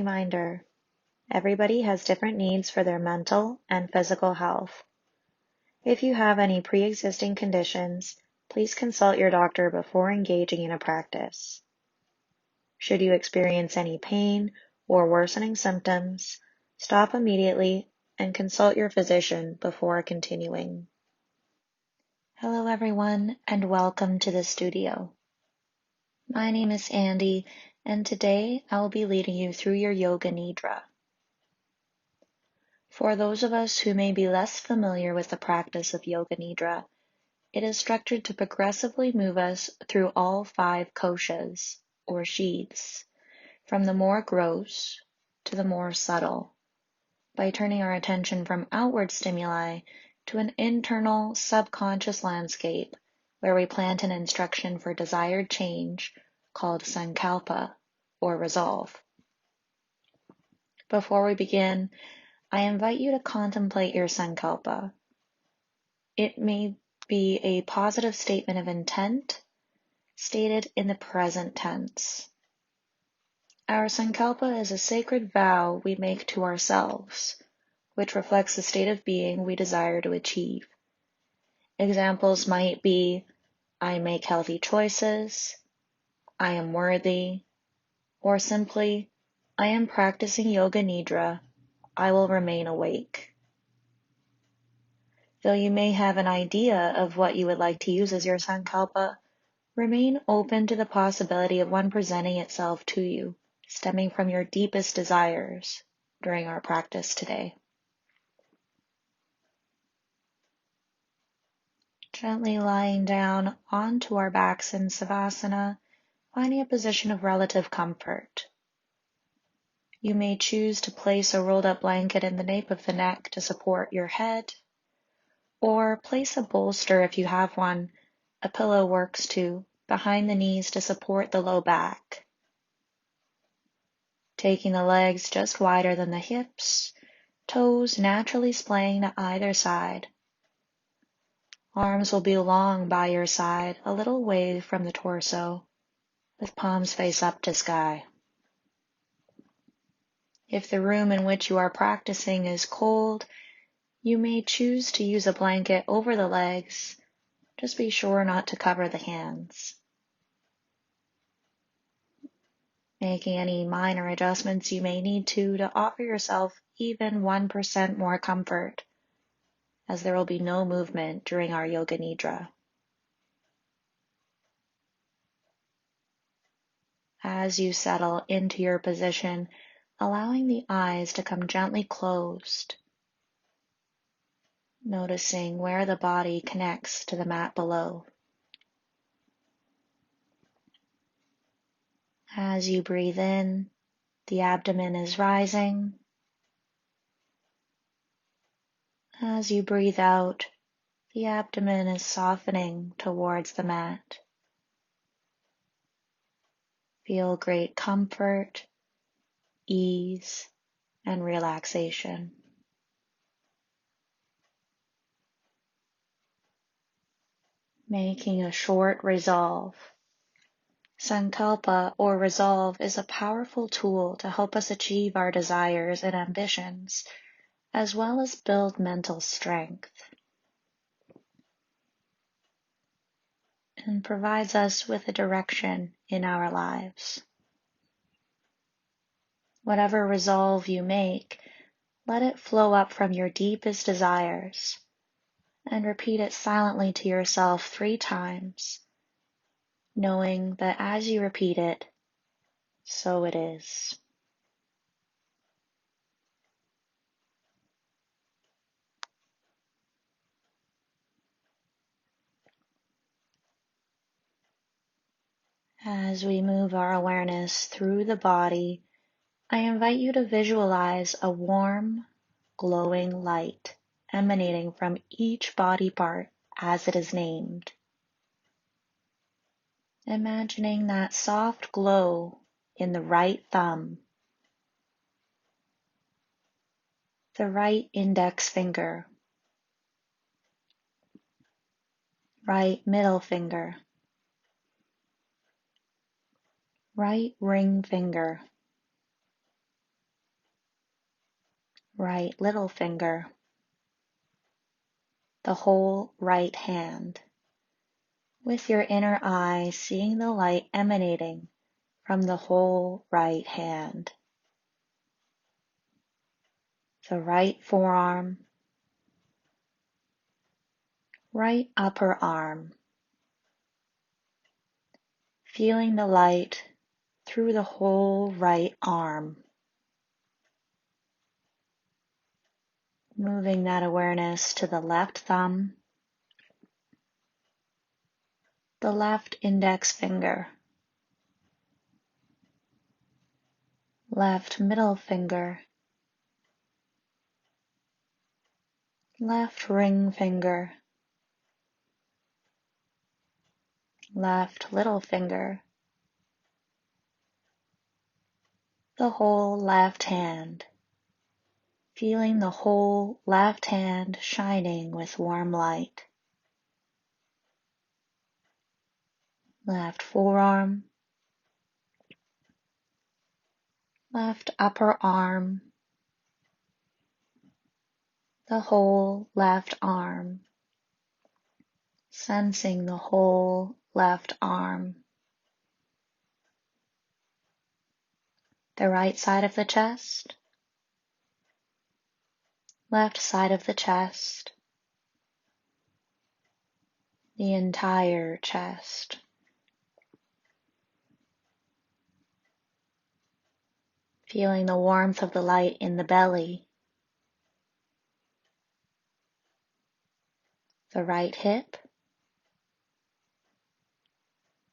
reminder, everybody has different needs for their mental and physical health. If you have any pre-existing conditions, please consult your doctor before engaging in a practice. Should you experience any pain or worsening symptoms, stop immediately and consult your physician before continuing. Hello everyone, and welcome to the studio. My name is Andy, and today I will be leading you through your Yoga Nidra. For those of us who may be less familiar with the practice of Yoga Nidra, it is structured to progressively move us through all 5 koshas, or sheaths, from the more gross to the more subtle, by turning our attention from outward stimuli to an internal subconscious landscape where we plant an instruction for desired change called sankalpa, or resolve. Before we begin, I invite you to contemplate your sankalpa. It may be a positive statement of intent stated in the present tense. Our sankalpa is a sacred vow we make to ourselves, which reflects the state of being we desire to achieve. Examples might be, I make healthy choices, I am worthy, or simply, I am practicing Yoga Nidra, I will remain awake. Though you may have an idea of what you would like to use as your sankalpa, remain open to the possibility of one presenting itself to you, stemming from your deepest desires during our practice today. Gently lying down onto our backs in Savasana, finding a position of relative comfort. You may choose to place a rolled up blanket in the nape of the neck to support your head, or place a bolster if you have one, a pillow works too, behind the knees to support the low back. Taking the legs just wider than the hips, toes naturally splaying to either side. Arms will be long by your side, a little away from the torso, with palms face up to sky. If the room in which you are practicing is cold, you may choose to use a blanket over the legs. Just be sure not to cover the hands. Making any minor adjustments you may need to offer yourself even 1% more comfort, as there will be no movement during our Yoga Nidra. As you settle into your position, allowing the eyes to come gently closed, noticing where the body connects to the mat below. As you breathe in, the abdomen is rising. As you breathe out, the abdomen is softening towards the mat. Feel great comfort, ease, and relaxation. Making a short resolve. Sankalpa, or resolve, is a powerful tool to help us achieve our desires and ambitions, as well as build mental strength, and provides us with a direction in our lives. Whatever resolve you make, let it flow up from your deepest desires, and repeat it silently to yourself 3 times, knowing that as you repeat it, so it is. As we move our awareness through the body, I invite you to visualize a warm, glowing light emanating from each body part as it is named. Imagining that soft glow in the right thumb, the right index finger, right middle finger, right ring finger, right little finger, the whole right hand, with your inner eye seeing the light emanating from the whole right hand, the right forearm, right upper arm, feeling the light through the whole right arm, moving that awareness to the left thumb, the left index finger, left middle finger, left ring finger, left little finger, the whole left hand, feeling the whole left hand shining with warm light. Left forearm, left upper arm, the whole left arm, sensing the whole left arm. The right side of the chest, left side of the chest, the entire chest. Feeling the warmth of the light in the belly, the right hip,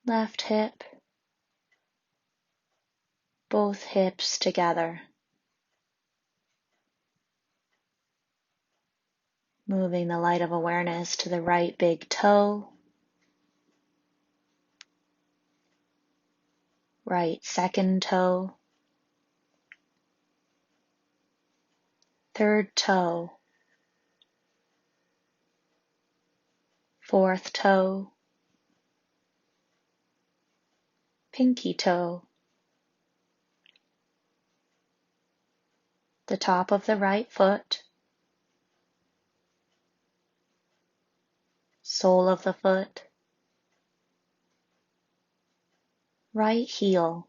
left hip, both hips together. Moving the light of awareness to the right big toe, right second toe, third toe, fourth toe, pinky toe, the top of the right foot, sole of the foot, right heel,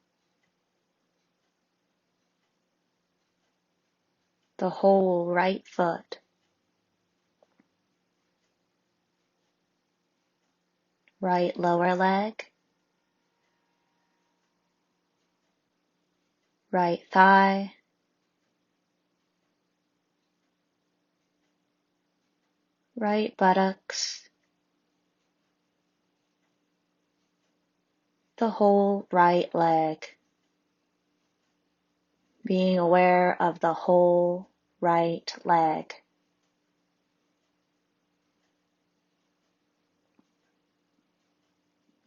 the whole right foot, right lower leg, right thigh, right buttocks, the whole right leg, being aware of the whole right leg.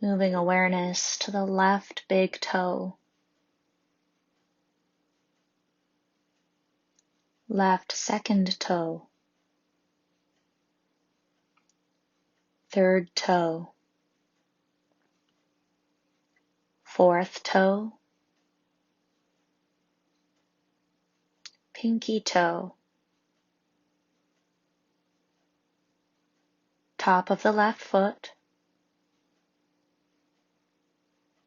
Moving awareness to the left big toe, left second toe, third toe, fourth toe, pinky toe, top of the left foot,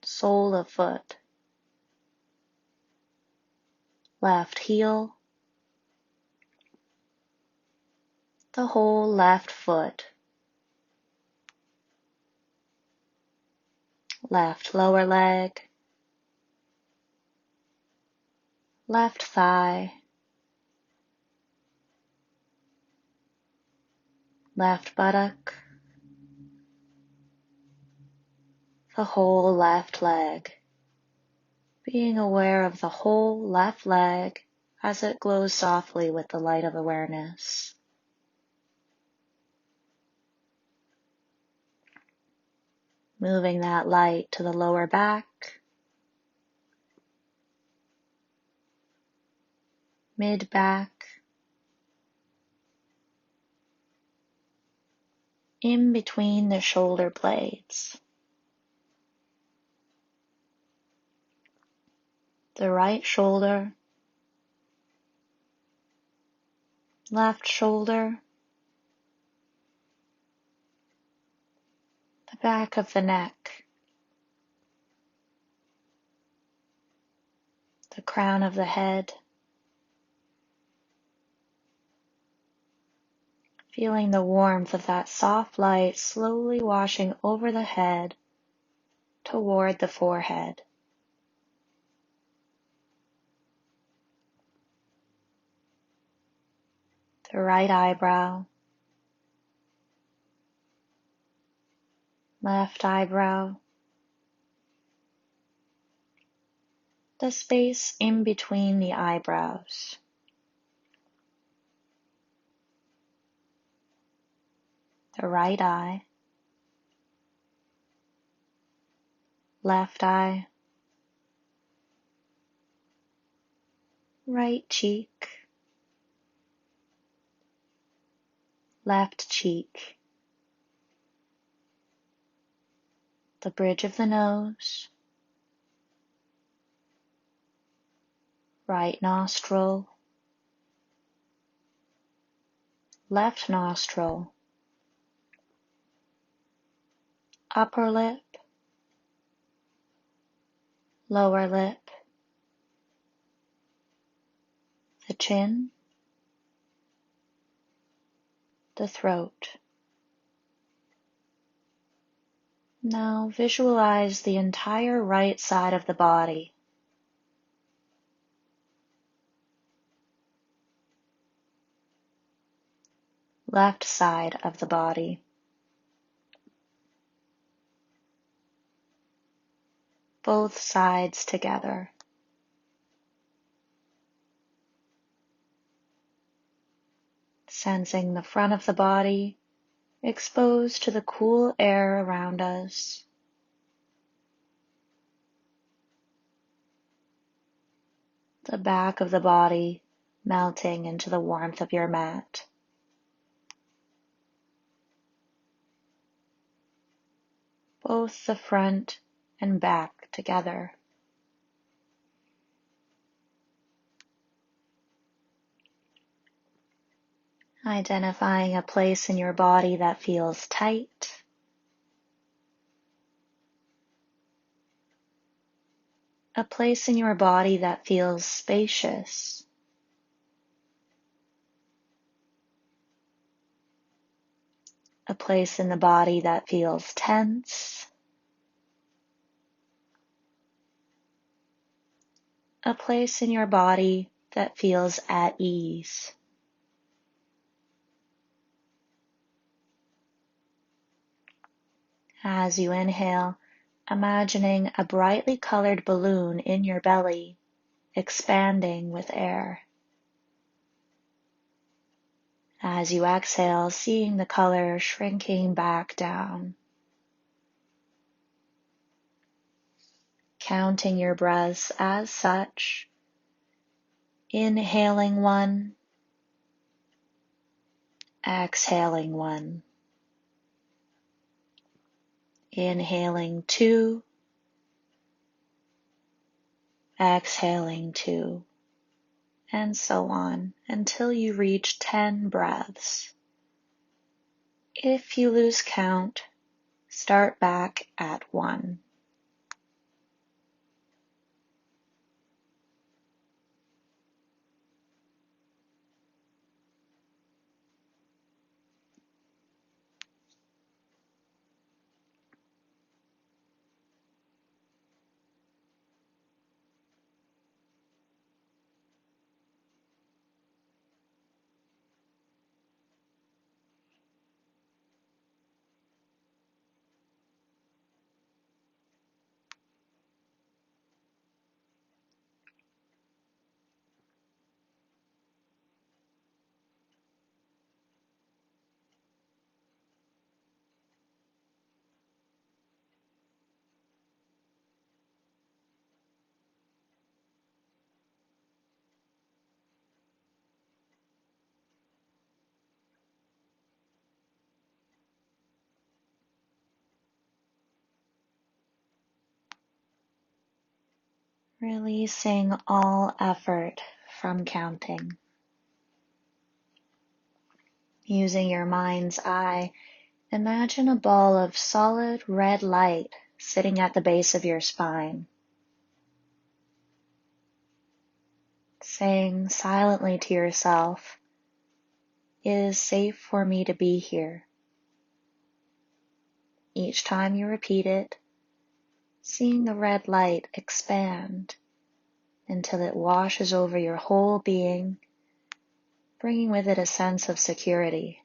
sole of foot, left heel, the whole left foot, left lower leg, left thigh, left buttock, the whole left leg, being aware of the whole left leg as it glows softly with the light of awareness. Moving that light to the lower back, mid-back, in between the shoulder blades. The right shoulder, left shoulder, the back of the neck, the crown of the head, feeling the warmth of that soft light slowly washing over the head toward the forehead. The right eyebrow, left eyebrow, the space in between the eyebrows, the right eye, left eye, right cheek, left cheek, the bridge of the nose, right nostril, left nostril, upper lip, lower lip, the chin, the throat. Now visualize the entire right side of the body. Left side of the body. Both sides together. Sensing the front of the body exposed to the cool air around us. The back of the body melting into the warmth of your mat. Both the front and back together. Identifying a place in your body that feels tight. A place in your body that feels spacious. A place in the body that feels tense. A place in your body that feels at ease. As you inhale, imagining a brightly colored balloon in your belly, expanding with air. As you exhale, seeing the color shrinking back down. Counting your breaths as such. Inhaling 1, exhaling 1. Inhaling 2, exhaling 2, and so on until you reach 10 breaths. If you lose count, start back at 1. Releasing all effort from counting. Using your mind's eye, imagine a ball of solid red light sitting at the base of your spine. Saying silently to yourself, "It is safe for me to be here." Each time you repeat it, seeing the red light expand until it washes over your whole being, bringing with it a sense of security.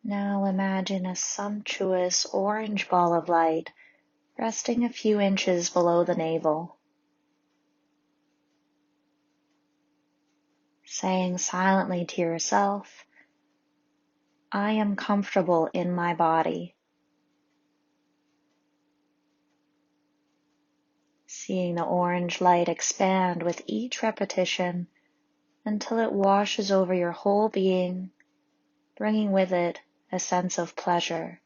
Now imagine a sumptuous orange ball of light resting a few inches below the navel. Saying silently to yourself, "I am comfortable in my body." Seeing the orange light expand with each repetition until it washes over your whole being, bringing with it a sense of pleasure.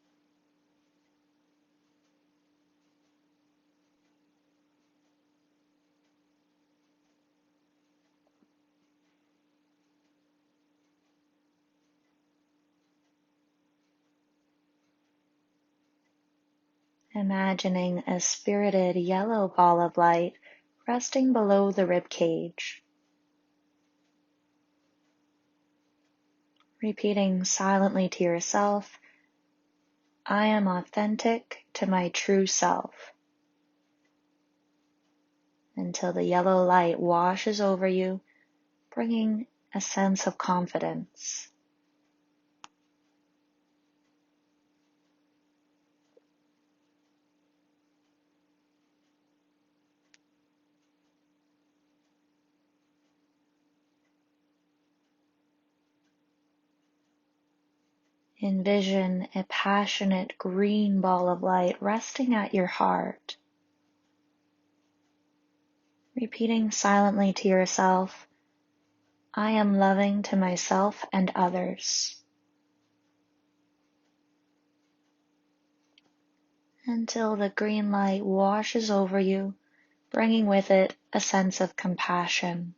Imagining a spirited yellow ball of light resting below the rib cage. Repeating silently to yourself, "I am authentic to my true self," until the yellow light washes over you, bringing a sense of confidence. Envision a passionate green ball of light resting at your heart. Repeating silently to yourself, "I am loving to myself and others," until the green light washes over you, bringing with it a sense of compassion.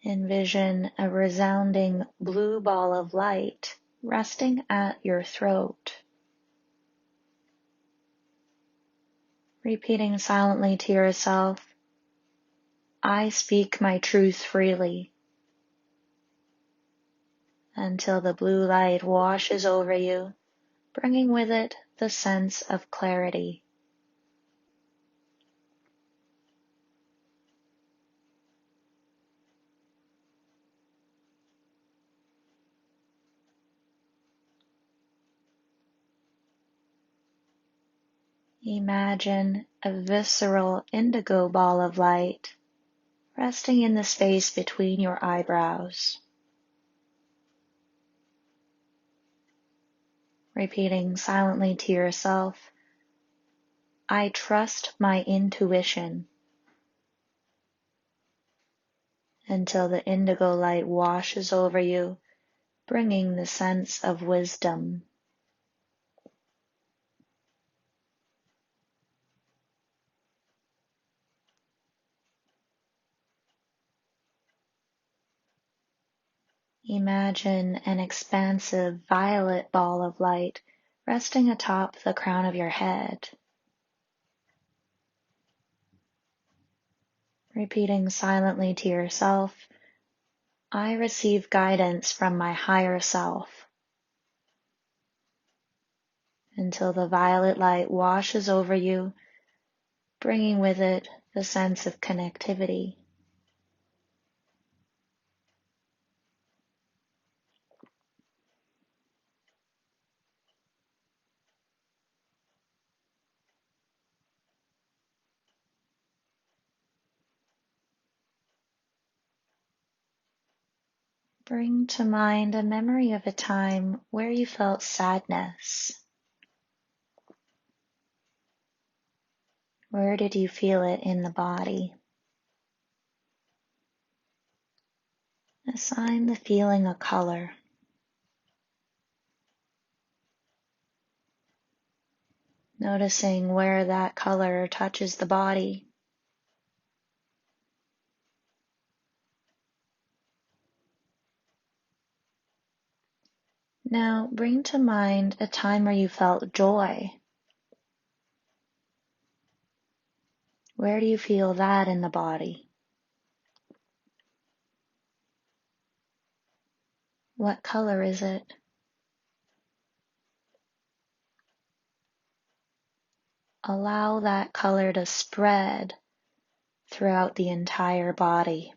Envision a resounding blue ball of light resting at your throat. Repeating silently to yourself, "I speak my truth freely," until the blue light washes over you, bringing with it the sense of clarity. Imagine a visceral indigo ball of light resting in the space between your eyebrows. Repeating silently to yourself, "I trust my intuition," until the indigo light washes over you, bringing the sense of wisdom. Imagine an expansive violet ball of light resting atop the crown of your head. Repeating silently to yourself, "I receive guidance from my higher self," until the violet light washes over you, bringing with it the sense of connectivity. Bring to mind a memory of a time where you felt sadness. Where did you feel it in the body? Assign the feeling a color. Noticing where that color touches the body. Now bring to mind a time where you felt joy. Where do you feel that in the body? What color is it? Allow that color to spread throughout the entire body.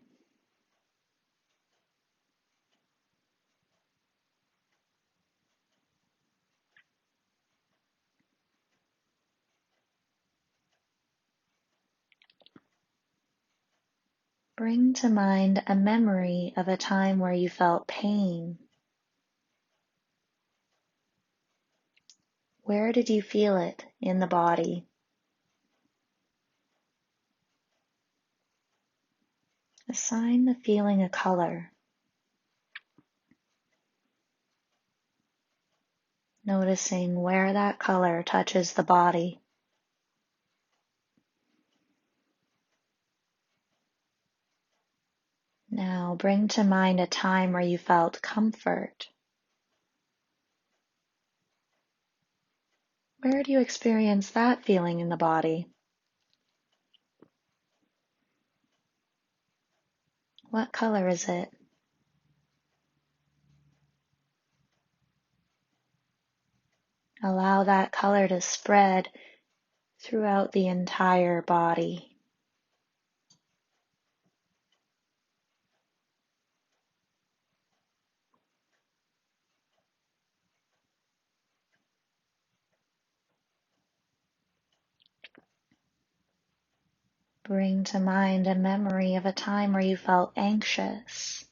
Bring to mind a memory of a time where you felt pain. Where did you feel it in the body? Assign the feeling a color. Noticing where that color touches the body. Now bring to mind a time where you felt comfort. Where do you experience that feeling in the body? What color is it? Allow that color to spread throughout the entire body. Bring to mind a memory of a time where you felt anxious.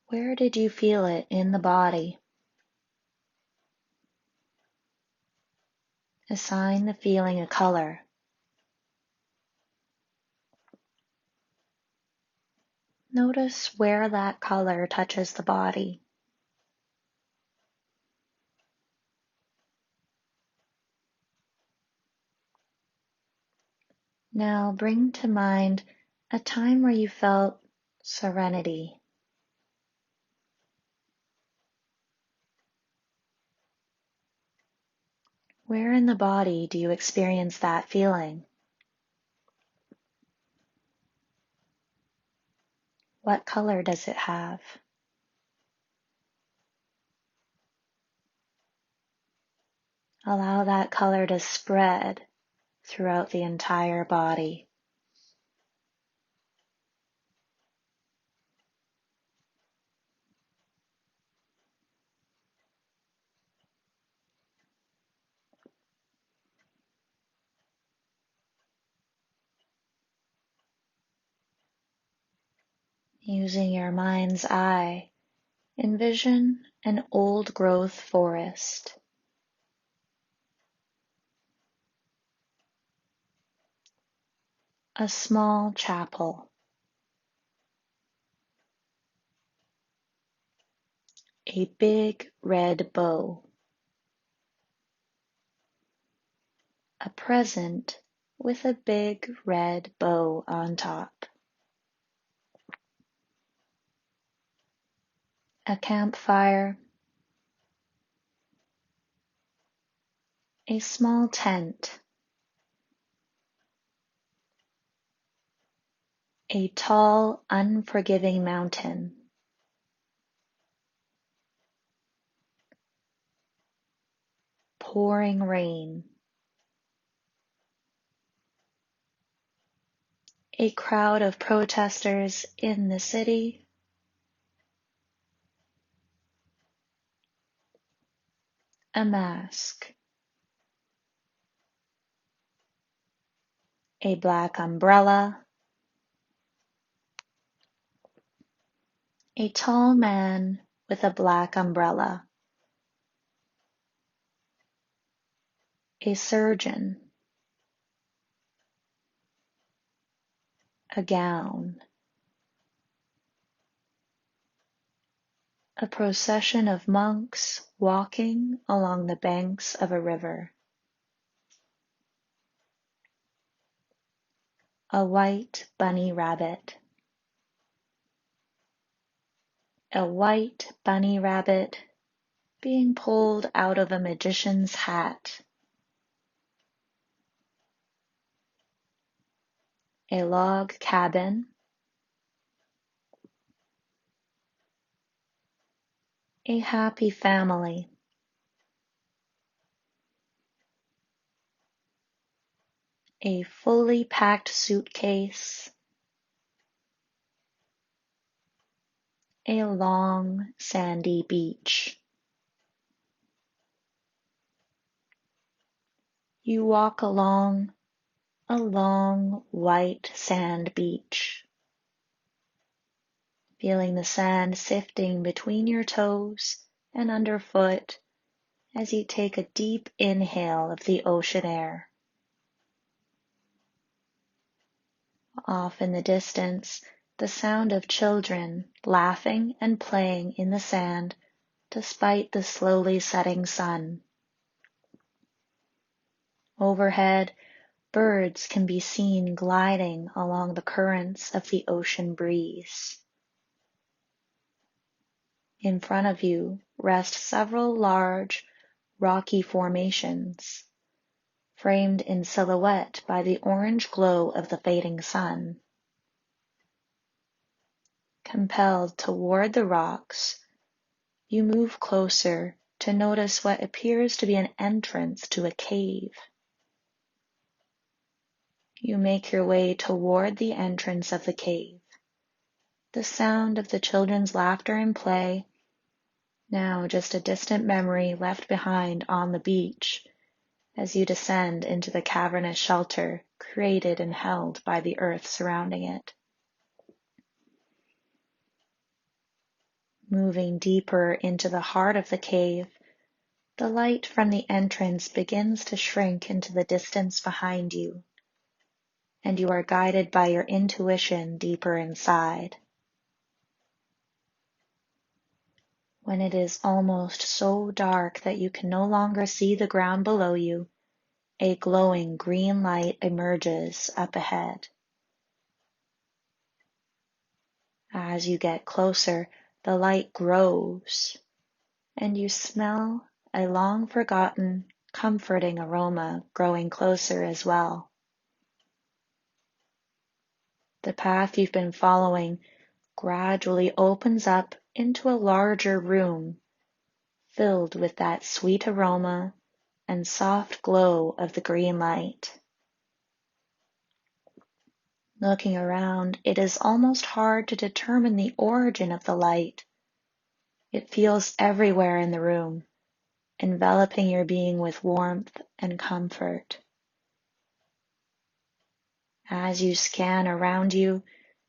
Where did you feel it in the body? Assign the feeling a color. Notice where that color touches the body. Now bring to mind a time where you felt serenity. Where in the body do you experience that feeling? What color does it have? Allow that color to spread throughout the entire body. Using your mind's eye, envision an old growth forest. A small chapel. A big red bow. A present with a big red bow on top. A campfire. A small tent. A tall, unforgiving mountain. Pouring rain. A crowd of protesters in the city. A mask. a black umbrella, a tall man with a black umbrella, a surgeon, a gown, a procession of monks walking along the banks of a river, a white bunny rabbit, a white bunny rabbit being pulled out of a magician's hat, a log cabin, a happy family, a fully packed suitcase, a long sandy beach. You walk along a long white sand beach, feeling the sand sifting between your toes and underfoot as you take a deep inhale of the ocean air. Off in the distance, the sound of children laughing and playing in the sand despite the slowly setting sun. Overhead, birds can be seen gliding along the currents of the ocean breeze. In front of you rest several large, rocky formations, framed in silhouette by the orange glow of the fading sun. Compelled toward the rocks, you move closer to notice what appears to be an entrance to a cave. You make your way toward the entrance of the cave. The sound of the children's laughter and play, now just a distant memory left behind on the beach as you descend into the cavernous shelter created and held by the earth surrounding it. Moving deeper into the heart of the cave, the light from the entrance begins to shrink into the distance behind you, and you are guided by your intuition deeper inside. When it is almost so dark that you can no longer see the ground below you, a glowing green light emerges up ahead. As you get closer, the light grows, and you smell a long-forgotten, comforting aroma growing closer as well. The path you've been following gradually opens up into a larger room filled with that sweet aroma and soft glow of the green light. Looking around, it is almost hard to determine the origin of the light. It feels everywhere in the room, enveloping your being with warmth and comfort. As you scan around you,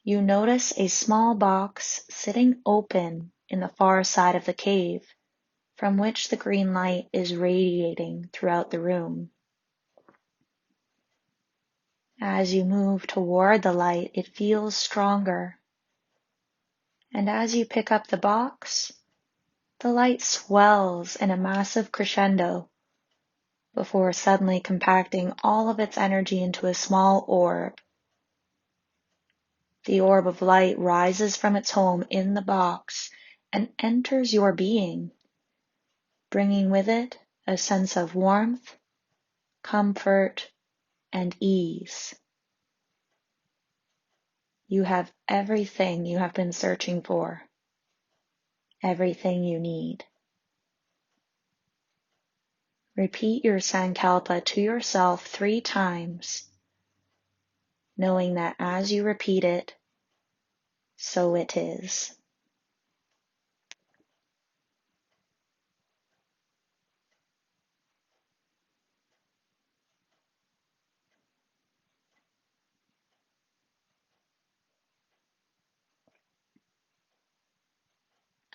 you notice a small box sitting open in the far side of the cave, from which the green light is radiating throughout the room. As you move toward the light, it feels stronger. And as you pick up the box, the light swells in a massive crescendo before suddenly compacting all of its energy into a small orb. The orb of light rises from its home in the box and enters your being, bringing with it a sense of warmth, comfort, and ease. You have everything you have been searching for, everything you need. Repeat your sankalpa to yourself 3 times, knowing that as you repeat it, so it is.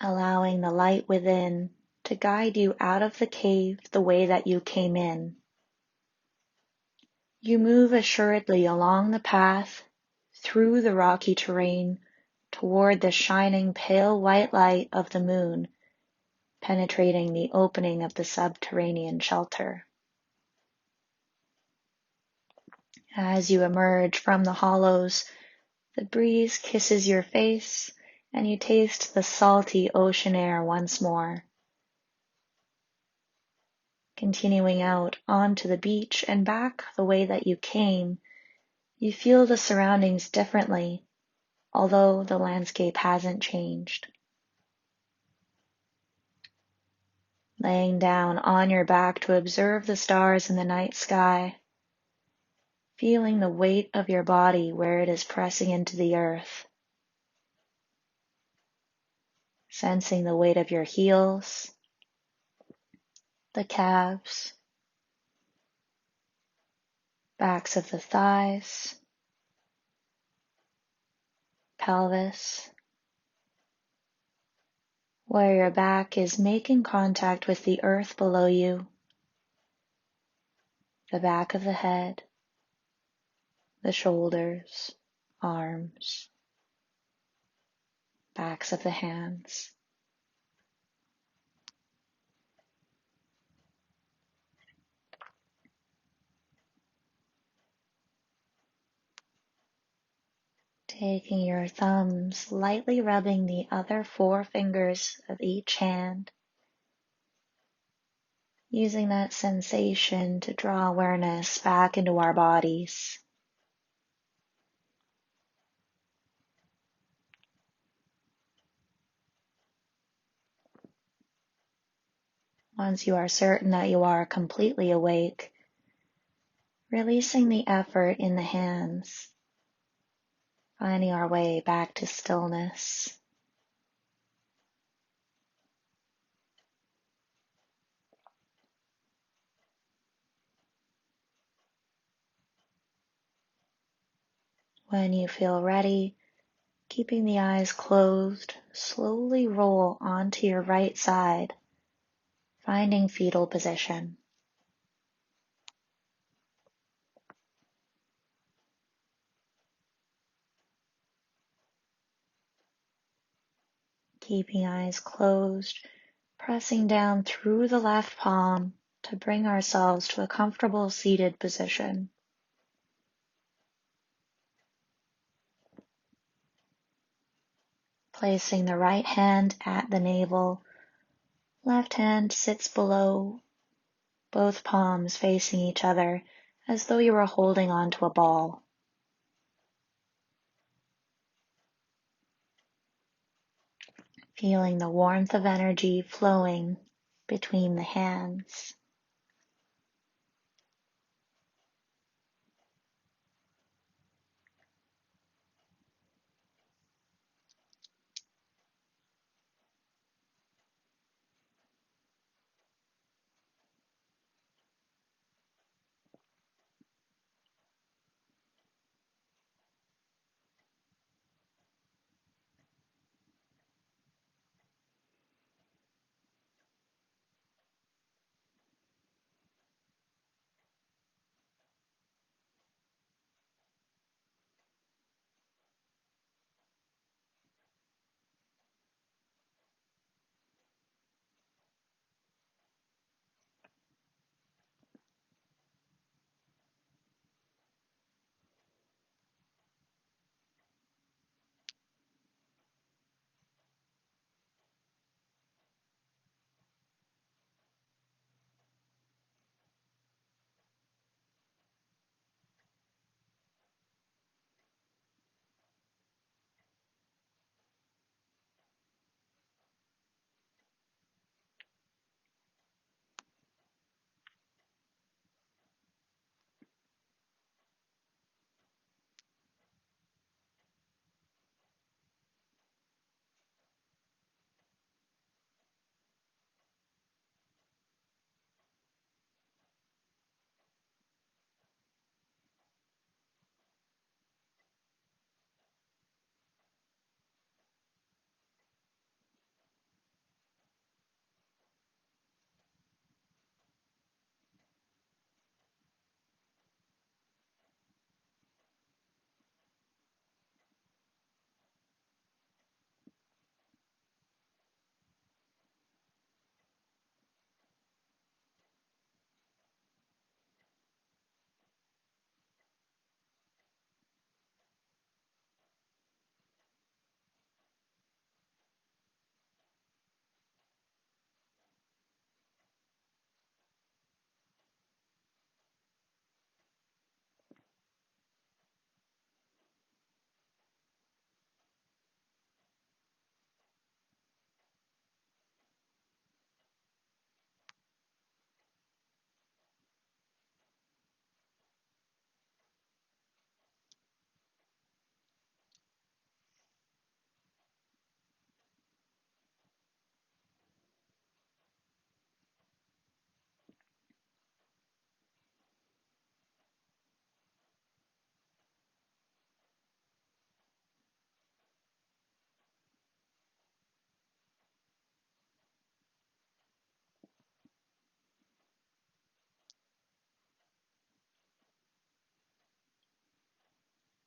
allowing the light within to guide you out of the cave the way that you came in. You move assuredly along the path, through the rocky terrain, toward the shining pale white light of the moon, penetrating the opening of the subterranean shelter. As you emerge from the hollows, the breeze kisses your face, and you taste the salty ocean air once more. Continuing out onto the beach and back the way that you came, you feel the surroundings differently, although the landscape hasn't changed. Laying down on your back to observe the stars in the night sky, feeling the weight of your body where it is pressing into the earth, sensing the weight of your heels, the calves, backs of the thighs, pelvis, where your back is making contact with the earth below you, the back of the head, the shoulders, arms, backs of the hands. Taking your thumbs, lightly rubbing the other 4 fingers of each hand, using that sensation to draw awareness back into our bodies. Once you are certain that you are completely awake, releasing the effort in the hands, finding our way back to stillness. When you feel ready, keeping the eyes closed, slowly roll onto your right side, finding fetal position. Keeping eyes closed, pressing down through the left palm to bring ourselves to a comfortable seated position. Placing the right hand at the navel, left hand sits below, both palms facing each other as though you were holding onto a ball. Feeling the warmth of energy flowing between the hands.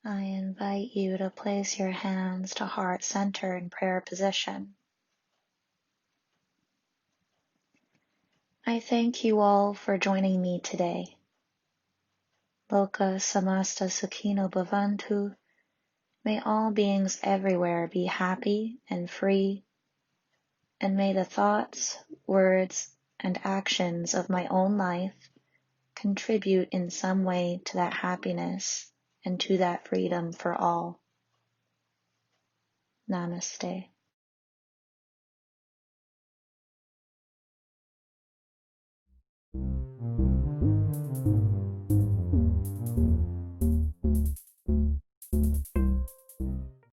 I invite you to place your hands to heart center in prayer position. I thank you all for joining me today. Loka samasta sukhino bhavantu. May all beings everywhere be happy and free, and may the thoughts, words, and actions of my own life contribute in some way to that happiness and to that freedom for all. Namaste.